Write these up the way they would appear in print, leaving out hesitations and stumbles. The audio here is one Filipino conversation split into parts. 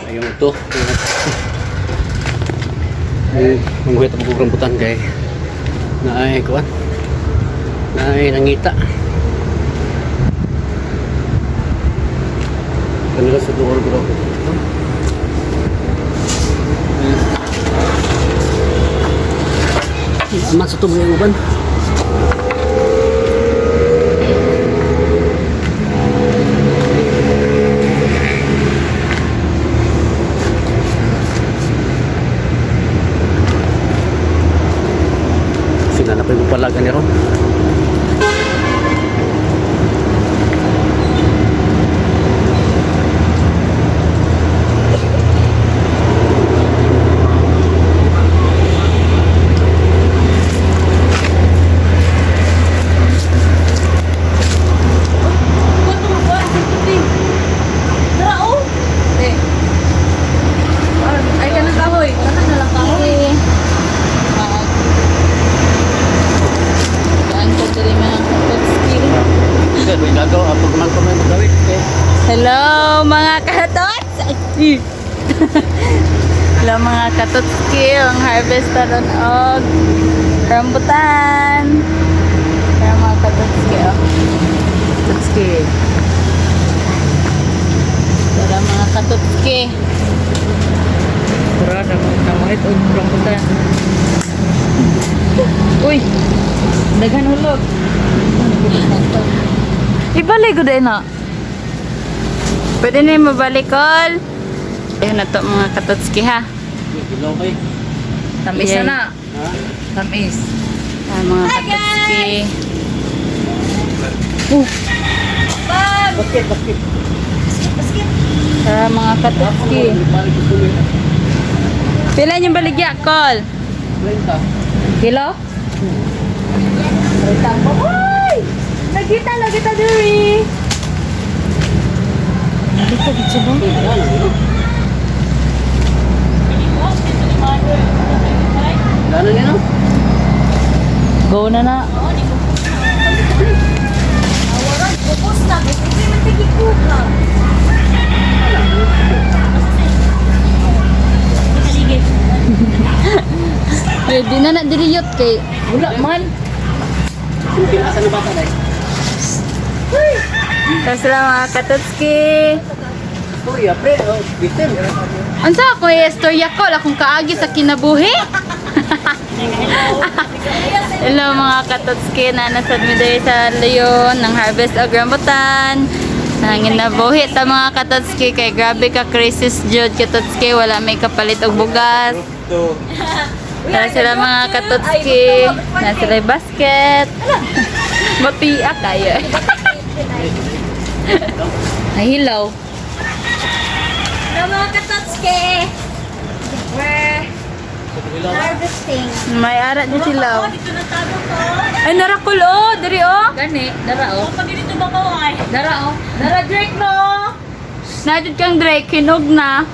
Ayun ito. Mangguhit ang bukong rambutan kay naay kuan. Naay nangita. Kanila sa duol ko. Aman sa tubo yung uban. Sinanapay mo pala ganito. Hello mga katots! Hello mga katotski, ang harvest taron og rambutan. Hello mga katotski, oh. Katotski. Hello mga katotski. Pura namahit og rambutan. Uy, daghan hulog. Ibalik ko din na. Pwede na yung mabalikol. Ayun na to mga katotski ha. Ilaw kay. Tamis Yay. na. Ha? Tamis. Ah, mga katotski. Basket, basket. Tara mga katotski. Balik ko tuloy. Pila yung baligya, Kol? 30. Kilo? Uy! Nagkita diri. Nagkita dito ba? Gano'n nyo? Go na na. Pwede na na diriyot kay wala man. Pinasa na bata dahil. Tapos lang mga katotski. Uy, apre, oh, bitin. Ansa ako istorya ko akong kaagi sa kinabuhi. Hello mga katotski na nasad mi diri sa Leon ng Harvest og Rambutan. Nangin na buhi ta mga katotski kay grabe ka crisis jud katotski wala may kapalit og bugas. Tara sila mga katotski. Na sila yung basket. Mapiak kayo. Ay, hilaw. Hello mga katotski! We're harvesting. May ara di silaw. Dito na tago ko. Ay, narakul oh. Dari oh. Gani, dara oh. Pag dito ba ko ay? Dara oh. Dara Drake no. Nadid kang Drake. Hinog na.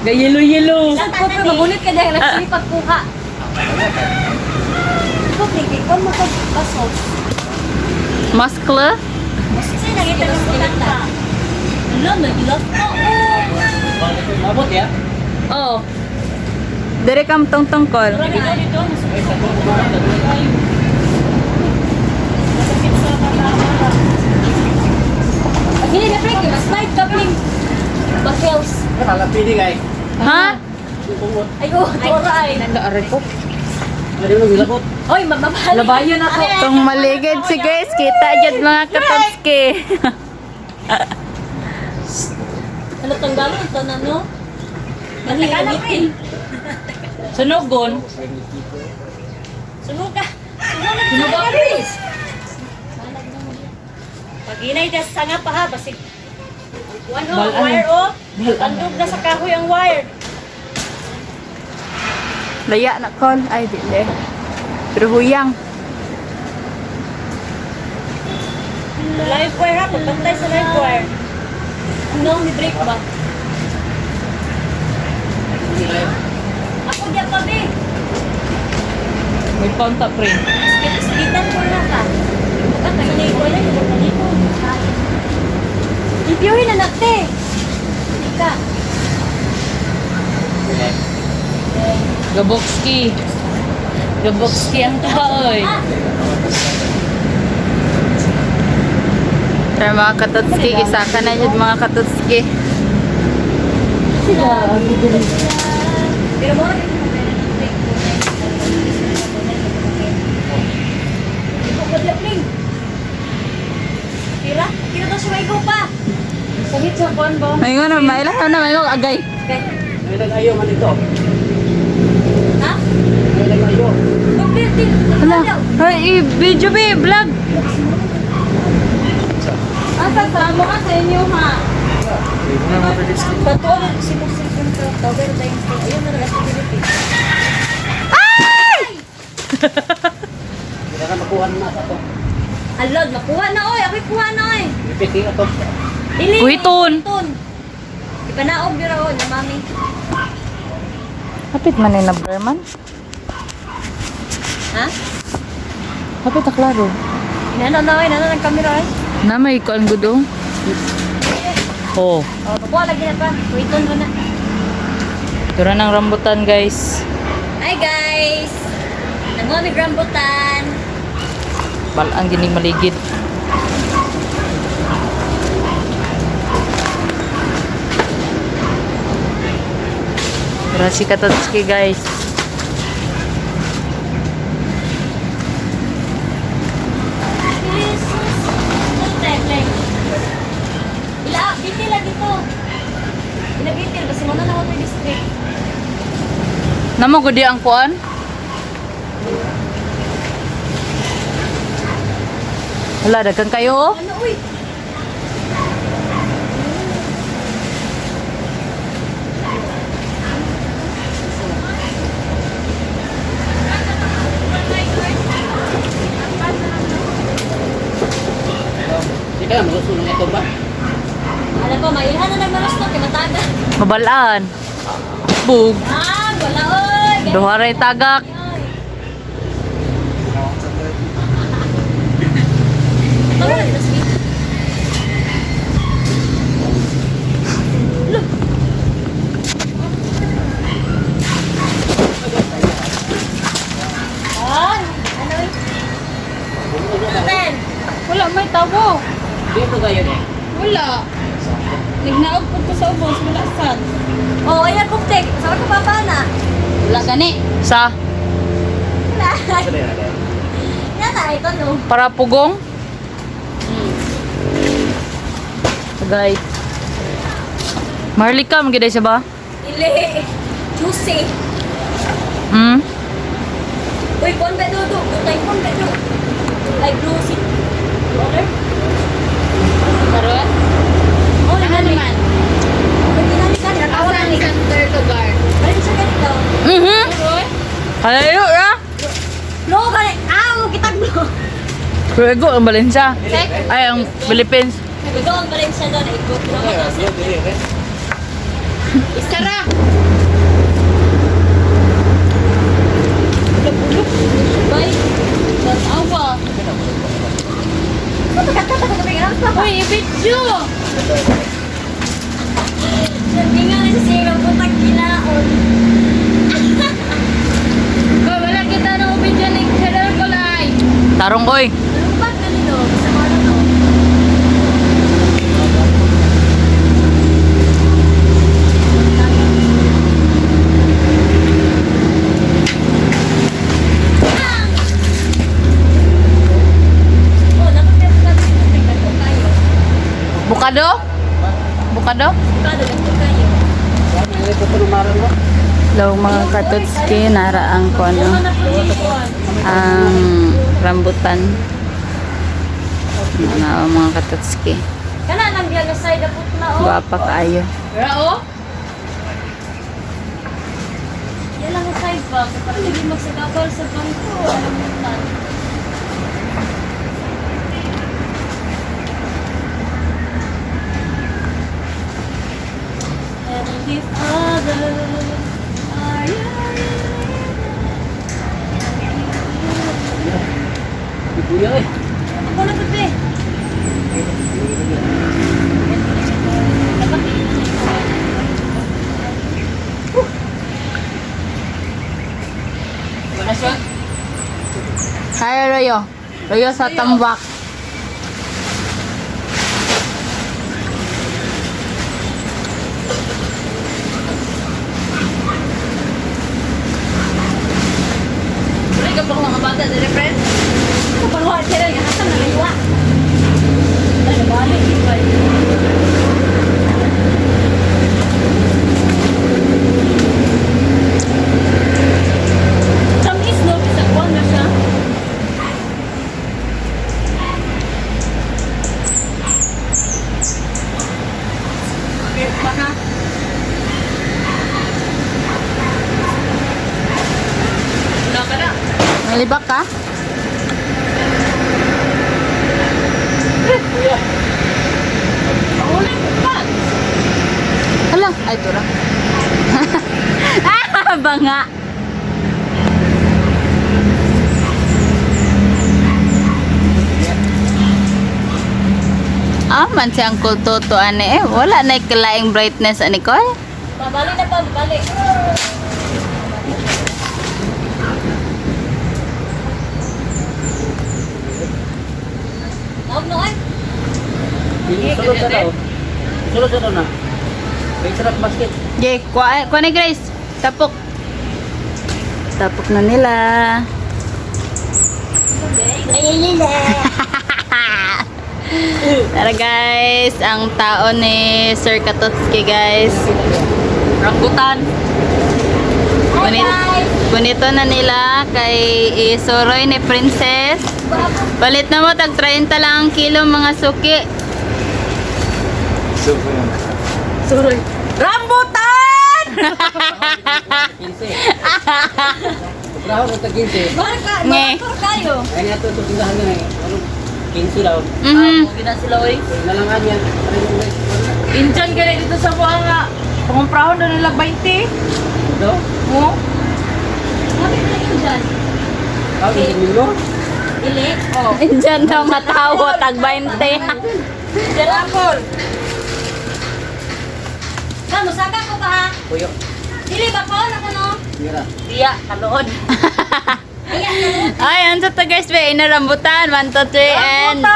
Gayelo-yelo. Lang ko pa magunit ka dahil actually pagkuha. Ito, pigil ko mo basos. Maskla. Kasi nakita ng kulata. Ano, nagilap ko. Mabot ya? Oh. Dari kam tong-tongkol. Dito, dito. Pag hindi na break, mas light coupling. Bakels. Kalapili kay. Ha? Ayo, toray. Nag-aaray ko. Ano yung nilabot? Oy, mamamahal. Labayan ako. Tong maligid si guys. Kita dyan mga katotski. Ano tanggalon? Tanan, no? Mahiramitin. Sunugon. Sunog ka. Sunog ka, please. Pag inay na sa nga pa ha, basig. Ano, Balaan. wire oh. Tandog na sa kahoy ang wire. Laya na kol. Ay, di le. Pero huyang. Live wire ha, pagpantay sa live wire. Ano, may break ba? Ako diyan pa, be. May contact print. Iskitan ko na ka. Bukan tayo na ito lang, yung mga dito. Review na natin. Hindi ka. Gabokski. Gabokski ang tuba, oy. Tara mga katotski, isa ka na yun mga katotski. Pero mo Tira, tira daw siya maigo pa. Sagit sa kuwan ba? May nga na, may lang na, may nga agay. Okay. May nag-ayo man ito. Ha? May nag-ayo. Pagbitin. Hala, ay, video be, vlog. Asa sa mo ka sa inyo ha? Patuwa na si Muslim kung tawag na yung ayun na nag-asya Philippines. Hindi na makuha na sa ito. Alod, nakuha na oy. Ako'y kuha na oy. Repeating ito. Dili. Kuhiton. Ipanaog niyo raw na mami. Kapit man na Berman. Ha? Kapit na klaro. Inano na oy, nano ng kamera oy. Na may kuan gudo. Oh, Oh, nakuha lagi na pa. Kuhiton mo na. tura ng rambutan guys. Hi guys. Nanguha mi rambutan. Balang gining maligid. Tura si Katotski guys. Bitil lagi to. Bitil kasi mo na water district. Namo gudi ang kuan? Wala, dagan kayo oh. Ano uy? Hindi ka na magusunong ito ba? Alam ko, mailhan na nagmalas to, kay mataga. Mabalaan. Bug. Ah, wala oy. Duharay tagak. Tawa na dito, sweet. Look. Ah, ano uy? Ten. Wala, may tabo. Dito kayo eh. Wala. Nagnaog po ko sa ubos. Wala sad. Oh, ayan kuktek. Saan ko papa na? Wala gani. Sa Wala. Sabi natin. Yan na, ito no. para pugong. Guys. Marlika, magiday siya ba? Ili. Juicy. Hmm? Uy, kon ba do? Tutay kon ba do? Like juicy. Water? Karoon? Oh, Ano naman? Pwede na ni kan. Nakawa na ni. Center lugar. Balik siya ganito. Mhm. Karoon? Halayo ya. No, gani. Ah, kitaglo. Ruego ang Valencia. Ay, ang Philippines. Ito ang Valencia doon. Ikot na ako. Isara! Bye. Awa! Ano ka kata ka pagkakita pa? Uy, i-video! Sabi nga na siya ng putang ginaon. Uy, wala kita ng video ni Cheryl Kulay. Tarong oy. Ano ba kanino? Sa mga ano? Oh, dapat may pagkakita. Nagkakita kayo. Bukado? Bukado? Bukado, nagkakita kayo. Ano ito tunumaran mo? Hello mga katotski, nara ang kono. Ano na po yung kuwan? Ang rambutan. Mga katotski. Kana lang biya nga side apot na oh. Guwapa kaayo. Rao? Yan lang ang side ba? Para hindi magsagabal sa bangko. Alam mo yan. And if others are you? Kuya eh. Ako na gabi. Loyo. Loyo sa tambak. Wala ka pang mga bata dari friend. Kapaluhan sila yung hasang naliwa. Ay, nabalik. Ibay. Tamis, no? Bisa kuwan na siya. Okay, baka. Wala ka na. Nalibak ka? Mahuli ko pa. Hala, ay tura. Banga. Man si Uncle Toto ane wala na kalaing brightness ani ko. Babalik na pa, babalik. Tawag no ay. Sulod sa daw. Sulod sa daw na. Kaya sarap basket. Jay, kuha ni Grace. Tapok. Tapok na nila. Tara guys, ang tao ni Sir Katotski guys. Rambutan. Bunito na nila kay isuroy ni Princess. Balit na mo, tag 30 lang ang kilo mga suki. Suroy. Rambutan! 15. Sobrahan ko sa 15. Marka, Nge. marka kayo. Ay nga ito tindahan nyo na eh. Ano? 15 daw. Mhm. Huwag na sila oy. Nalangan yan. Ano yung guys? Injan ka dito sa buha nga. Pangumprahon na nila 20. Ito? Oo. Sabi na yun dyan. Kami sa milo? Ili. Oh. Diyan daw matawo, tag 20. Diyan apple. Kamu, saka ko ba ha? Puyo. Dili ba ko? Ako no? Mira. Iya, kalood. Ayan no? Ay, ano to guys, be inarambutan 1 2 3 and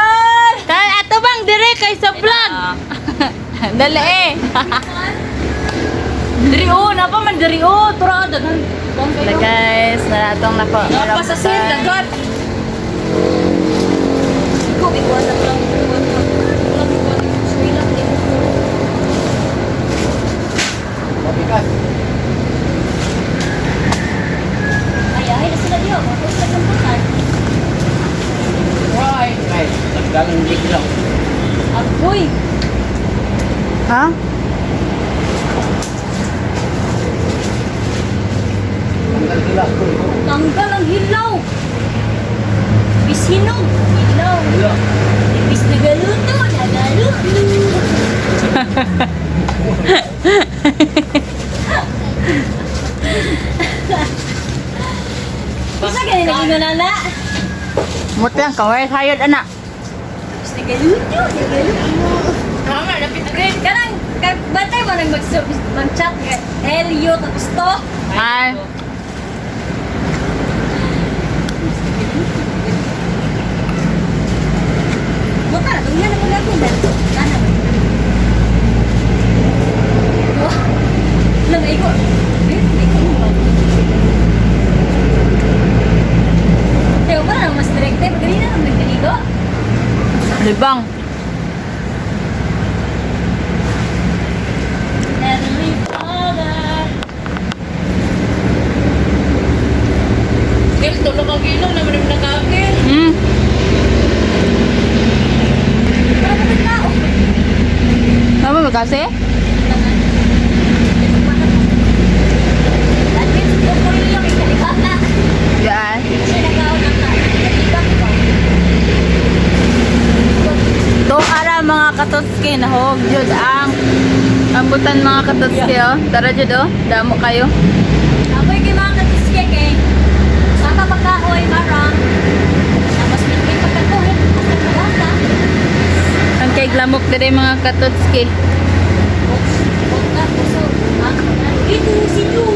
ato bang dire kay sa vlog. Dali eh. Diri o, napa man diri o. Tura, dagan. Dali guys, naratong nako. Napa sa sin, dagan. Ikaw, ikaw na lang. Mabigas. Ay, na sila diyo. Tapos na samputan. Why? Ay, nagdalang lig lang. Agoy. Ha? Tanggal kilas ko. Tanggal ang hilaw. Bisinog. Hilaw. Wala. Ibis na galuto. Nagaluto. Isa ka nila ginunana. Muti ang kaway sayod anak. Ibis na galuto. Nagaluto. Tama, napit grade. Kanang, bantay mo nang mag-chat ka. Helio, tapos to. Ay. Buka na, tungyan ako lang din. Kana ba? Wah, lang ay ko. Teo ba na mas direkte? Pagkanina nang nagkaligo? Libang. Heavenly Father. Guys, tulong ang ilong na manim nagkakil. Hmm. Para pa din tao. Ano ba kasi? Dati, yung kurilyo kay kalibat na. Yan. Kasi nagkaon ang kalibat ko. To ara mga katotski nahog jud ang rambutan mga katotski oh. Tara jud oh. Damo kayo. Ako'y kay mga katiske kay sama pagkahoy marang tapos may pagkakuhin pagkakawata Ang kay glamok dire mga katotski. pagka puso ito si Ju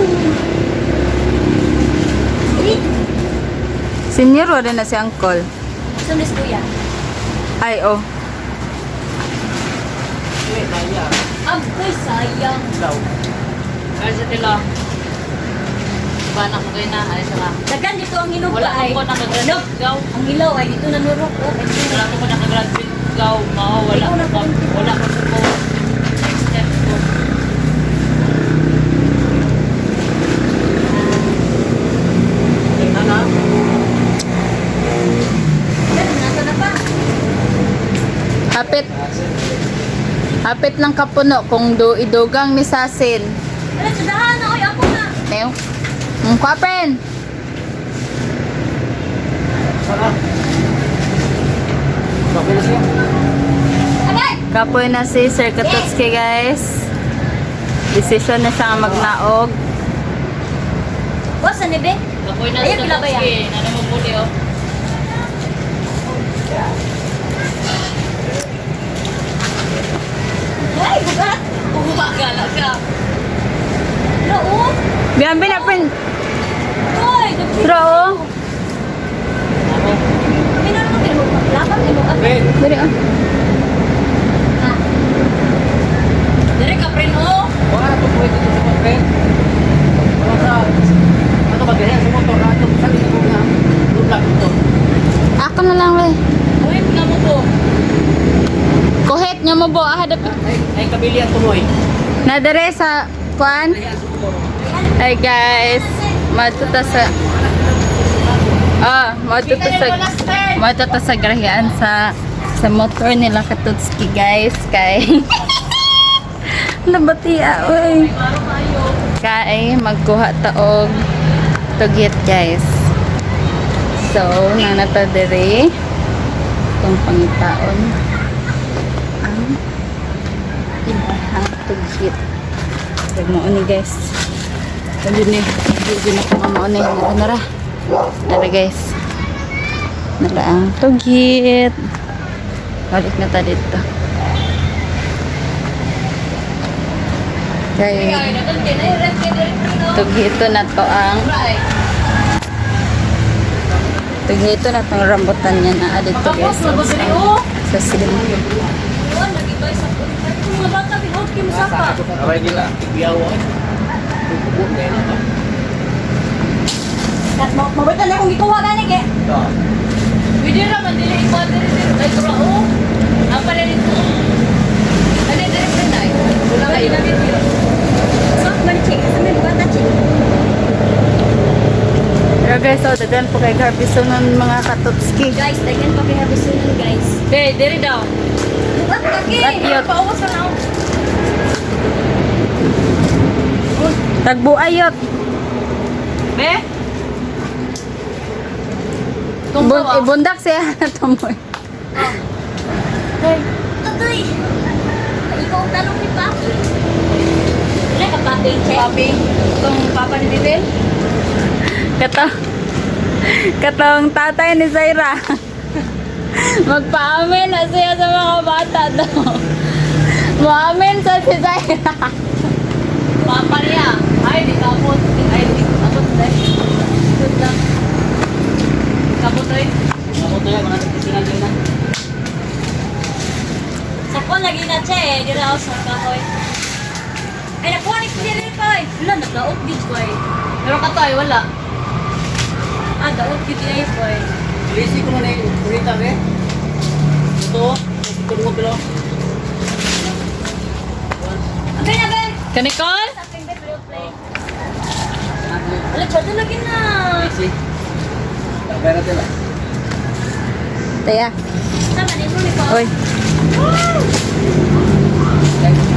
Senior wala na si Uncle. Sunis kuya. Ay, oh. Eh, kaya. Abay, sayang. Daw. Kaya sa tila. Banak mo kayo na. Ay, sa ka. Dagan dito ang hinog Wala ay. ko nakagraduate gaw. Ang ilaw ay dito nanurok. Oh, ay dito Wala ko nakagraduate gaw. Mao, wala ko. Wala ko sa ko. Next step ko. Tingnan na. Nasa na pa. Hapit. Hapit ng kapuno kung idugang ni Sasin. Wala, sudahan na. Oy, ako na. Neo. Kwapen. Saka. Okay na siya. Agay! Kapoy na si Sir Katotski, guys. Decision na siya nga magnaog. Boss, ano ba? Kapoy na Ayun, sa pila ba yan? Tatsuki. Ano mo muli, oh. Ay, bugat. Gala ka. Ano, oh? Biyan pinapin. Oy, dagdag. Pero, oh. Ako. Pinano mo, pinano mo. Lapang, pinano mo. Ben. Dali, oh. Ha? Dari ka, prin, oh. Wala na ito pwede dito sa pagpen. Wala sa... Ano ba ganyan sa motor na ito? Sabi ko nga. Tulak ito. Ako na lang, we. Uwit na mo po. Kuhit niya mo bo. Ahadap. Ay kabili ang tumoy. Nadere sa kuan. Ay, ang motor. Hi, guys. Matuta sa... matuta sa grahian sa motor nila Katotski, guys. Kay... Labatia, uy. Kay magkuha taog tugit, guys. So, nanata dere itong pangitaon ang ibahang tugit. Nagmao ni, guys. Ayun na ako mamo ni. Nara. Nara, guys. Nara ang tugit. Balik na ta dito. Kaya tughito na to ang tughito na tong rambutan niya na dito, guys. Sa silong. Iwan, nag-ibay sa puno. Ay, kung mga bata, binod kayo masapa. Away nila. Ibiyawa. Bubuk na yun. Mabutan na kung ikuha ka na, kaya. Ito. Pwede naman, dili ikaw dili dili. Ay, tura, oh. Apa na dito? Ano dili dili tayo? Wala kayo na dito. Sok, balik-chik. Asa may bata, chik. Pero, guys, so dagan po kay Garbiso ng mga Katotski. Guys, dagan pa kay Habisunan, guys. Dili daw. Bukat kaki. Batyot. Pauwas na ako. Tagbuayot. Be? Tunggaw, ah. Ibundak siya na tumoy. Tutoy. Ay, ikaw ang talong ni Papi. Wala ka, Papi, check. Papi, itong papa ni Didel. Katong tatay ni Zaira. Magpaamin na siya sa mga bata daw. Maamin sa si Zaira. Papa niya. Ay, di kapot. Ay, di kapot. Good lang. Kapot rin. Ako to yan. Mga nagtisingan din na. Sakon lagi na siya eh. Di raw sa kahoy. Ay, nakuha ni Kiri ko eh. Wala, naglaot din ko eh. Pero katoy, wala. Ah, daot din niya ko eh. Lisi ko muna yung kurita, be. Ito. Ito mo bilo. Okay na, Ben. Kanikol? Sa akin, Ben, real play. Wala, tsada lagi na. Lisi. Pera tila. Taya. Tama, din mo ni Pa. Oy.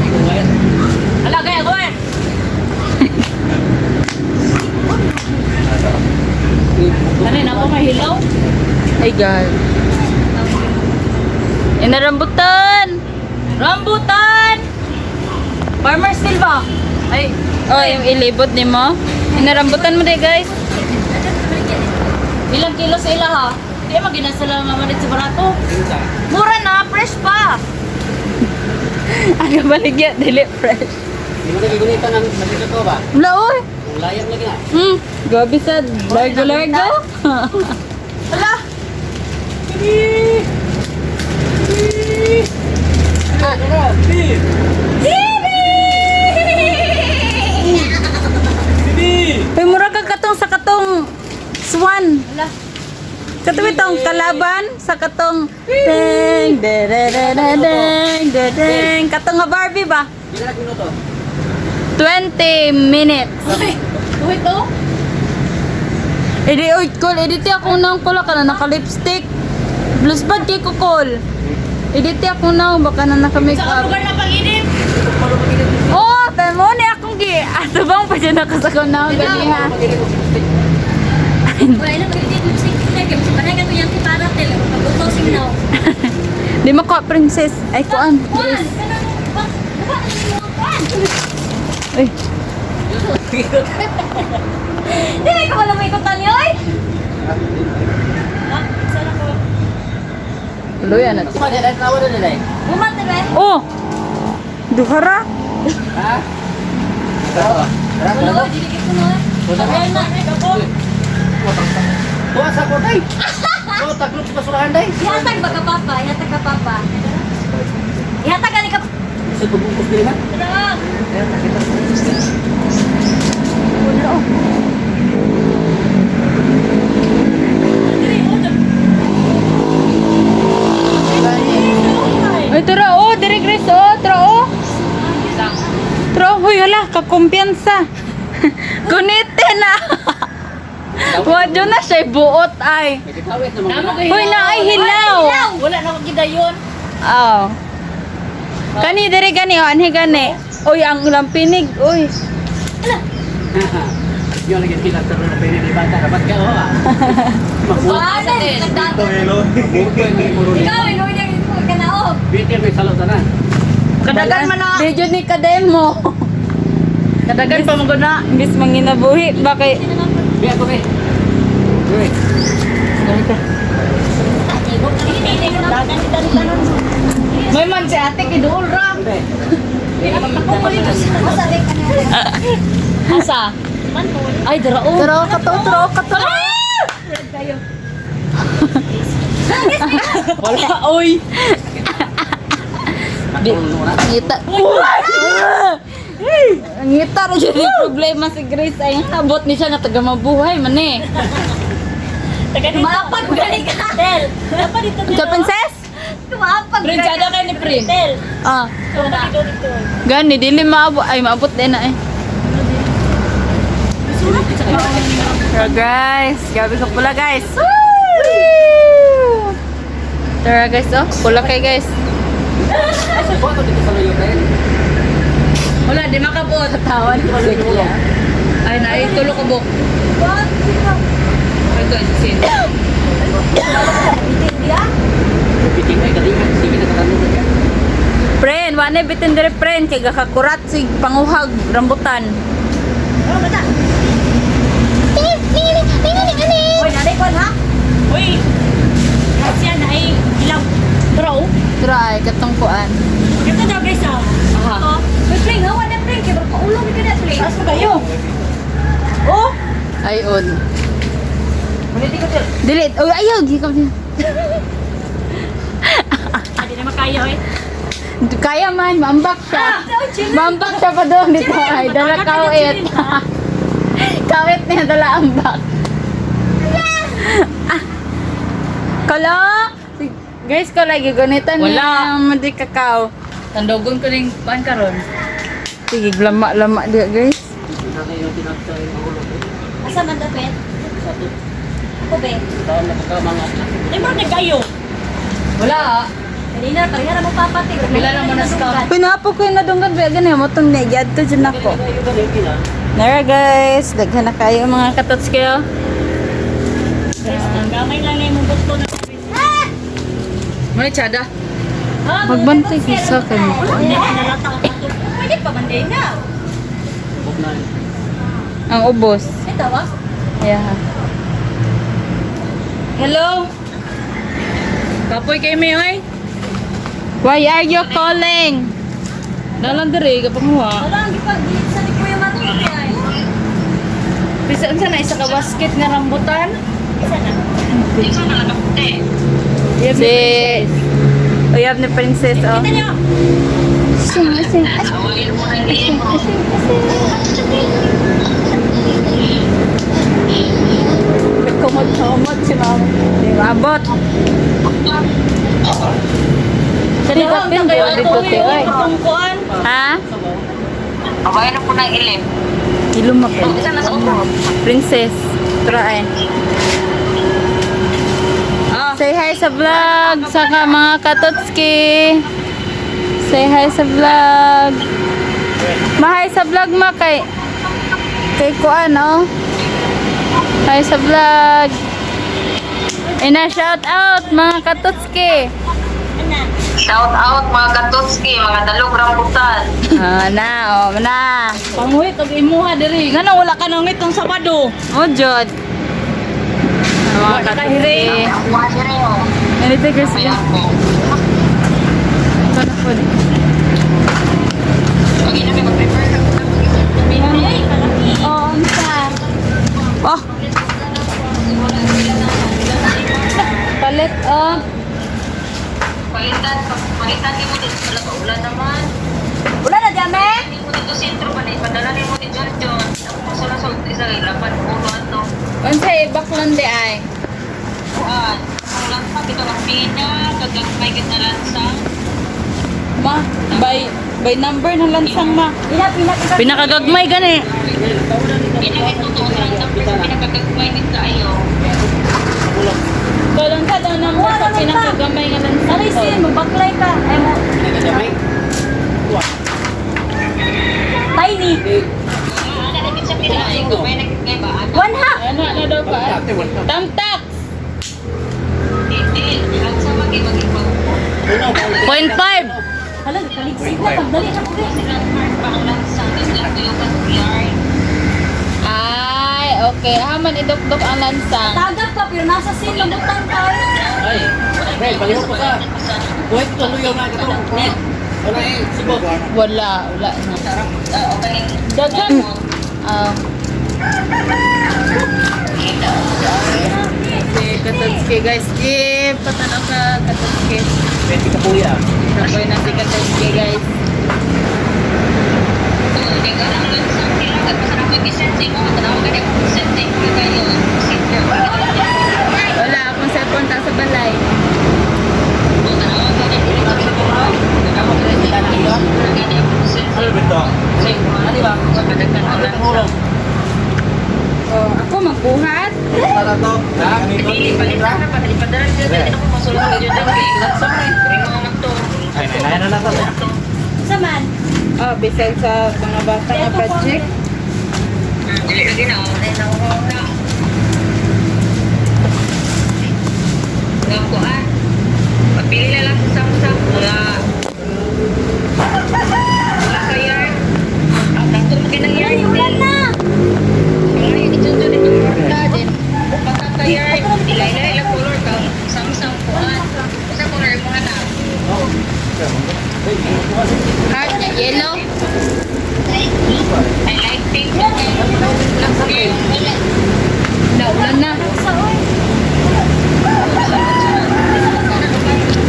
Ikaw ngayon. Ala, kaya ko eh. Kanin ako mahilaw. Ay, God. Inarambutan. Rambutan! Farmer Silva. Ay, Oh, yung ilibot ni mo. Inarambutan mo din, guys. ilang kilo sa ila ha? Di ba ginasala nga manit sa barato? Pinsa. Mura na, fresh pa. Aga baligya, dili fresh. Di mo nagigunitan ng nandito to ba? Wala, oy. Ang layang lagi na. Gabi sa largo-largo. Hala! Uy, mura ka katong sa katong swan. Katong itong kalaban sa katong deng deng deng deng katong nga Barbie ba? Ilan minuto? 20 minutes. Wait, oh. Edi oy call edit ako nang kula ka na naka-lipstick. Blues bad kay ko call. Edit ako na baka na naka-make Sa up. lugar na pag-init. Oh, tamo ni akong gi. Ato bang pa dyan ako sa kunaw gali ha. Wala na pagdating mo sa kaya kasi pahay ka to yung para tel. Pagbuto signaw. Di mo ko princess. Ay kuan. Kuan, kanang ba ano mo kuan? Uy. Dili ko wala may ikutan niyo oy. Ha? Sana ko. Luya na. Kuma dia dah tahu dah dah. Bumate ba? Oh. Duhara. Ha? Tahu. Wala, dili ko no. Ay na, ay kapo. Tuwa sa ko dai. Tuwa taklop sa surahan dai. Ihatag ba ka papa? Ihatag ka papa. Ihatag ka ni ka. Sa tubungkus diri man. Tara. Ay tara oh, dire Grace oh, tara oh. Tara, huy hala, kakumpiyansa. Kunite na. Wadyo na siya buot ay. May kawit na Namo mga. ko Huy na ay hilaw. Wala na ko gidayon. Oh. Kani dire gani oh, anhi gani. Uy, ang lampinig, uy. Yung lagi kita terus na pwede di bata dapat ka oh. Wala, nagdato. Ikaw, inuwi niya ka na oh. Bitin may salot na. Kadagan man na. Di jud ni kademo. Kadagan pa mo na. Bis manginabuhi bakay. Biar ko be. Uy. May man si ate kidul ra. Asa? Ay, dara oh. Tara, kato. Wala, oy. Ngita. Ngita ra jud yung problema si Grace ay habot ni siya nga taga mabuhay man eh. Tumapag gali ka. Tel. Dapat dito Ika princess? Tumapag Prince, ada kay ni Prince. Tel. Ah, Dito. gani dili maabot ay maabot din na eh. Tara guys, grabe ka pula guys. Tara guys oh, pula kay guys. Asa ko to dito sa layo kay. Wala, di makabuot. Tawan ko sa kuya. Ay, na tulo ka buk. Ay, guys, sin. Bitin ay galingan sige na katanong ka. Friend, wala bitin dire friend kay gakakurat sig panguhag rambutan. Oh, bata. Oy, nanay ko ha? Uy! Siya na ay ilaw. Tara oh. Tara ay katong kuan. Ito daw guys ah. Aha. Oh, may pring ha, wala pring. Kaya paulo mi kada pring. Asa kayo? Oh! Ay on. Maniti ko til. Dili, oh ayaw gikaw din. Hindi na makaya oy. Kaya man, mambak siya. Mambak siya pa doon dito ay dala kawit. Kawit niya dala ang bak. Kala, guys ko lagi gunitan Wala. niya madi kakao. Tandogon ko ning pan karon. Sige, lama-lama dia guys. Nanay yung tinatay ang ulo. Asa man dapat? Ako be. Taon na ka mga. Ay mo nagayo. Wala. Kanina parehara mo papati. Pila na mo na stop. Pinapo ko yung nadunggan ba gani mo tong nagyad to dyan ako. Yung galing kina. Nara guys, daghan na kayo mga katots kayo. Ang gamay lang yung buto na. Muna tsada. Magbantay ko sa akin. Hindi ka nalata ka. Pwede pa banday na. Buk na. Ang ubos. Ito ba? Yeah. Hello? Kapoy kay may oy. Why are you calling? Dalan diri ka panguha. Wala ang gipag sa ni Kuya Marlon ay. Bisa unsa na isa ka basket nga rambutan? Isa na. Si... Uyab ni Princess, oh. Kumot-kumot si mama. Di mabot. Jadi kapin kayo dito oy. Ha? Abayan na po ng ilim. Ilumak ko. Isa na sa ulo. Princess. Try. Say hi sa vlog sa mga katotski. Say hi sa vlog. Mahay sa vlog ma kay kuan oh. Hi sa vlog. Ina shout out mga katotski. Shout out mga katotski, mga dalog rambutan. Na. Panguhit og imuha diri. Ngano wala ka nang itong Sabado? Oh, Jod. Mga katotski. Ako diri oh. Ganito Christmas. Ako. Ito na po. Pag ina may mag-prepare ka na Oh, oh. Palit oh. Palitan ni mo dito sa ulan naman. Wala na dyan, eh? Hindi mo dito sentro pa na ipadala ni mo ni John John. Ako sa lasod isa kay lapan ulo ato. Unsay baklan di ay? Kuan. Ang lang pa kita ng pina, kagang may kita lansang. Ma, by number ng lansang ma. Pinap. Pinakagagmay gani. Ina ito to ang lansang pero pinakagagmay ni tayo. Balon ka daw nang sa pinakagamay nga lansang. Ano yung magbaklay ka? Ay mo. Tiny. Ano na sa pinaay ko may nagkay ba? One half. Ano daw ka? Tamtak. Hindi, lansang magibag-ibag. 0.5. Hala, kaligsig na. Pagdali na po eh. Silang part pa ang lansang. Tapos nagtuyo ka sa yarn. Ay, okay. Haman idok-dok ang lansang. Tagap ka, pero nasa sin, lambutang tayo. Ay, Ray, palihog ko ka. Buhay ko luyaw na ito. Net. Wala eh, sibog. Wala na. Opening. Daghan. Ah. Okay, Katotski guys. Skip. Patanaw ka, Katotski. Pwede ka puya. Sabay na si Katotski guys. Hindi ka lang lansang. Kailangan masarap may bisensing mo. Matanaw ka na yung bisensing. Hindi kayo. Sister. Wala akong cellphone ta sa balay. Matanaw ka na yung Ako ka rin sila dito. Ano ba ito? Ano ba? Hulog. Oh, ako magbuhat. Para to. Ay, na to. Saman. Oh, bisag sa mga bata nga project. Pagpili na lang sa samsam mula sa yarn. Dito mo kinang yarn. Ulan na. Ngayon, ito dito kwarta din. Pagka ka yarn, ilay-ilay lang color ka. Samsam kuhan. Sa color mo na. Heart niya, yellow. I like pink. Naulan na. Sa oy.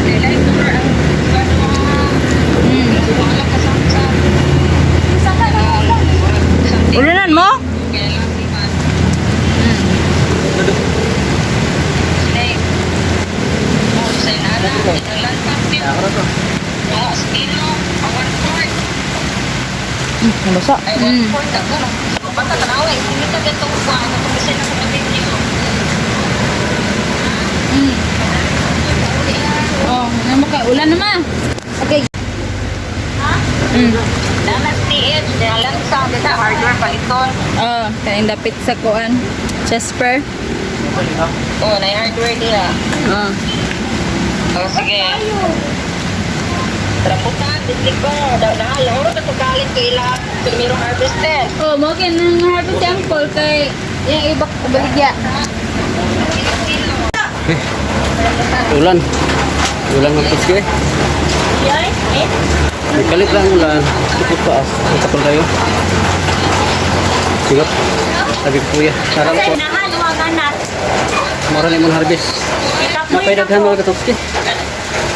Ilay color ang wala ka samsam. Isa ka na ulan. Ulanan mo? Kaya lang si Man. Sa inana, inalan ka. Mga stilo, a 1/4. Nabasa. Ay, 1/4 ako. Basta tanawa, hindi ka dito ko ano kung kasi na ko video. Oh, ano ka? Ulan naman. Okay. Ha? Dalas TH, dalan sa dito hardware paliton. Oh, kain dapit sa kuan. Jasper. Oh, na hardware nila. Oh. Oh, sige. Rambutan, dislik ko. Nahalo ro ka galit kay lahat. Tumirong harvested. Oh, mo kin nang harvest sample kay yang ibak baligya. Ulan. Ulan magpuski. Yay. Eh. Kalit lang ulan. Ikot pa. Kapal tayo. Sigot. Sabi ko kuya. Sarap po. Nahan, huwag anak. Mura na yung harvest. Kapoy Napay na daghan po. mga katokski.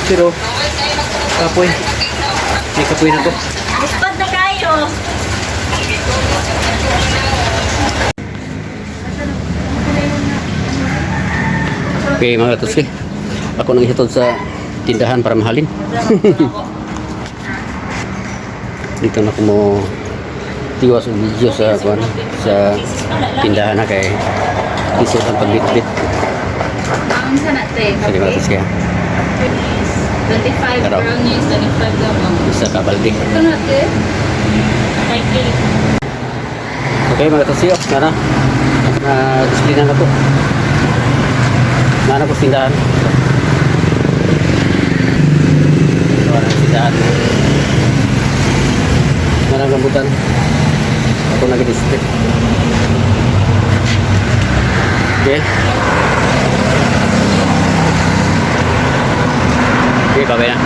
Pero, kapoy. May kapoy na to. Lispad na kayo. Okay mga katokski. Ako nang isatod sa tindahan para mahalin. Dito na ako mo tiwas ang video sa tindahan na kay isip ang pagbitbit. Ang sana te. Sige mga katokski. 25 Pero- brownies, 25 lamang. Isa ka balde. Ito na te. Okay mga katokski. Nara. Disiplina na to. Nara ko tindahan. Nara ko tindahan. Nara gambutan. Ako nag-district. Okay. Okay, babay na.